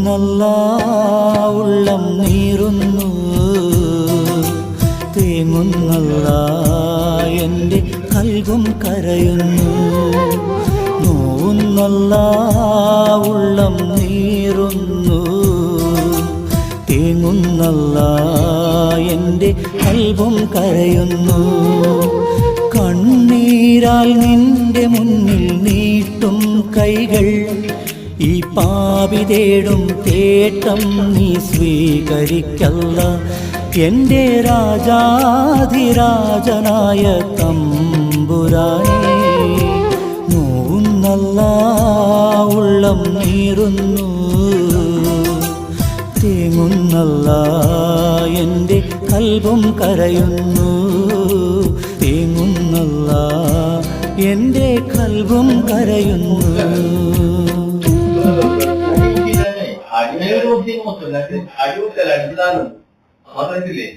തേങ്ങുന്നല്ല ഉള്ളം നീറുന്നു, തേങ്ങുന്നല്ല എൻ്റെ കൽബും കരയുന്നു. നോവുന്നല്ല ഉള്ളം നീറുന്നു, തേങ്ങുന്നല്ല എൻ്റെ കൽബും കരയുന്നു. കണ്ണീരാൽ നിന്റെ മുന്നിൽ നീട്ടും കൈകൾ, ഈ പാപി തേടും തേട്ടം നീ സ്വീകരിക്കല്ല. എൻ്റെ രാജാധിരാജനായ തമ്പുരാനേ, നോവുന്നല്ല ഉള്ളം നീറുന്നു, തേങ്ങുന്നല്ല എൻ്റെ കൽബും കരയുന്നു. തേങ്ങുന്നല്ല എൻ്റെ കൽബും കരയുന്നു. അടിമയുടെ ബുദ്ധി മൊത്തം അടിമ അടിസ്ഥാനം മാത്രമില്ലേ